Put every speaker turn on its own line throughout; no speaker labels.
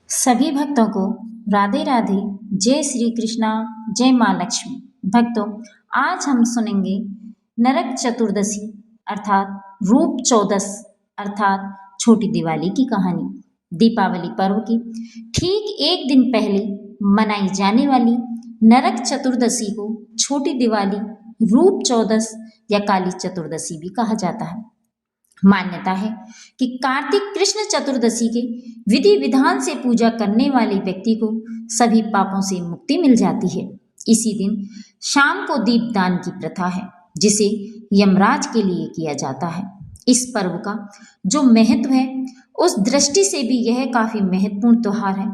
सभी भक्तों को राधे राधे। जय श्री कृष्णा, जय माँ लक्ष्मी। भक्तों, आज हम सुनेंगे नरक चतुर्दशी अर्थात रूप चौदस अर्थात छोटी दिवाली की कहानी। दीपावली पर्व की ठीक एक दिन पहले मनाई जाने वाली नरक चतुर्दशी को छोटी दिवाली, रूप चौदस या काली चतुर्दशी भी कहा जाता है। मान्यता है कि कार्तिक कृष्ण चतुर्दशी के विधि विधान से पूजा करने वाले व्यक्ति को सभी पापों से मुक्ति मिल जाती है। इसी दिन शाम को दीपदान की प्रथा है, जिसे यमराज के लिए किया जाता है। इस पर्व का जो महत्व है, उस दृष्टि से भी यह काफी महत्वपूर्ण त्योहार है।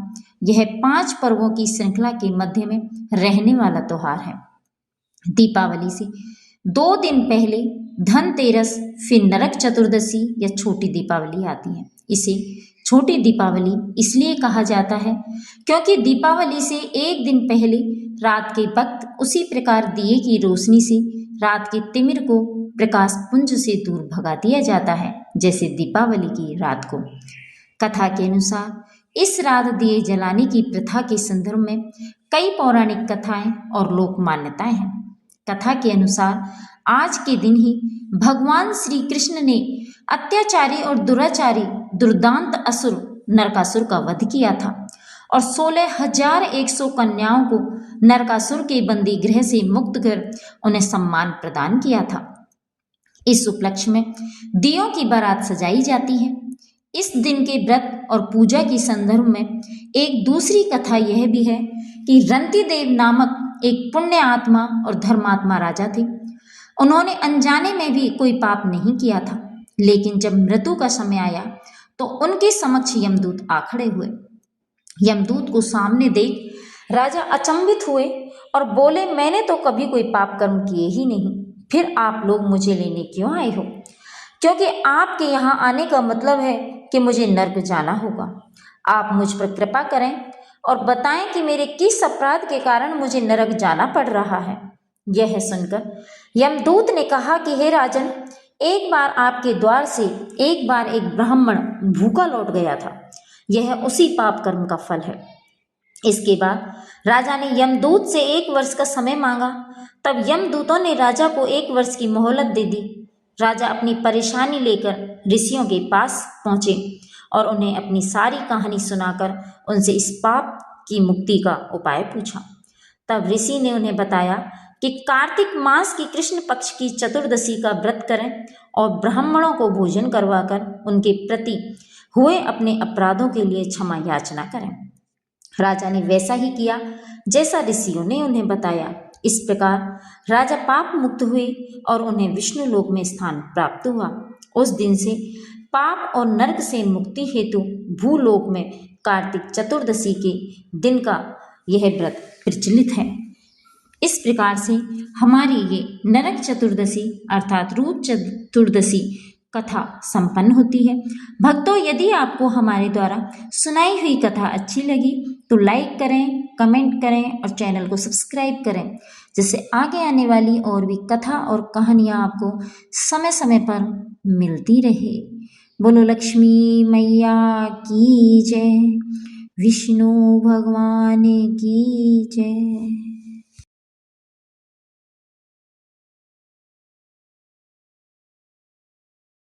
यह 5 पर्वों की श्रृंखला के मध्य में रहने वाला त्योहार है। दीपावली से 2 दिन पहले धनतेरस, फिर नरक चतुर्दशी या छोटी दीपावली आती है। इसे छोटी दीपावली इसलिए कहा जाता है क्योंकि दीपावली से एक दिन पहले रात के वक्त उसी प्रकार दिए की रोशनी से रात के तिमिर को प्रकाश पुंज से दूर भगा दिया जाता है, जैसे दीपावली की रात को। कथा के अनुसार इस रात दिए जलाने की प्रथा के संदर्भ में कई पौराणिक कथाएं और लोक मान्यताएं हैं। कथा के अनुसार आज के दिन ही भगवान श्री कृष्ण ने अत्याचारी और दुराचारी दुर्दांत असुर नरकासुर का वध किया था और 16,100 कन्याओं को नरकासुर के बंदी गृह से मुक्त कर उन्हें सम्मान प्रदान किया था। इस उपलक्ष्य में दियों की बारात सजाई जाती है। इस दिन के व्रत और पूजा के संदर्भ में एक दूसरी कथा यह भी है कि रंतिदेव नामक एक पुण्य आत्मा और धर्मात्मा राजा थे। उन्होंने अनजाने में भी कोई पाप नहीं किया था, लेकिन जब मृत्यु का समय आया तो उनके समक्ष यमदूत आ खड़े हुए। यमदूत को सामने देख राजा अचंभित हुए और बोले, मैंने तो कभी कोई पाप कर्म किए ही नहीं, फिर आप लोग मुझे लेने क्यों आए हो? क्योंकि आपके यहाँ आने का मतलब है कि मुझे नर्क जाना होगा। आप मुझ पर कृपा करें और बताएं कि मेरे किस अपराध के कारण मुझे नरक जाना पड़ रहा है। यह सुनकर यमदूत ने कहा कि हे राजन, एक बार आपके द्वार से एक बार एक ब्राह्मण भूखा लौट गया था। यह उसी पाप कर्म का फल है। इसके बाद राजा ने यमदूत से 1 वर्ष का समय मांगा। तब यमदूतों ने राजा को 1 वर्ष की मोहलत दे दी। राजा अपनी परेशानी लेकर ऋषियों के पास पहुंचे और उन्हें अपनी सारी कहानी सुनाकर उनसे इस पाप की मुक्ति का उपाय पूछा। तब ऋषि ने उन्हें बताया कि कार्तिक मास की कृष्ण पक्ष की चतुर्दशी का व्रत करें और ब्राह्मणों को भोजन करवाकर उनके प्रति हुए अपने अपराधों के लिए क्षमा याचना करें। राजा ने वैसा ही किया जैसा ऋषियों ने उन्हें बताया। इस प्रकार राजा पाप मुक्त हुए और उन्हें विष्णु लोक में स्थान प्राप्त हुआ। उस दिन से पाप और नरक से मुक्ति हेतु भूलोक में कार्तिक चतुर्दशी के दिन का यह व्रत प्रचलित है। इस प्रकार से हमारी ये नरक चतुर्दशी अर्थात रूप चतुर्दशी कथा संपन्न होती है। भक्तों, यदि आपको हमारे द्वारा सुनाई हुई कथा अच्छी लगी तो लाइक करें, कमेंट करें और चैनल को सब्सक्राइब करें, जिससे आगे आने वाली और भी कथा और कहानियाँ आपको समय समय पर मिलती रहे। बोलो लक्ष्मी मैया की जय, विष्णु भगवान की जय।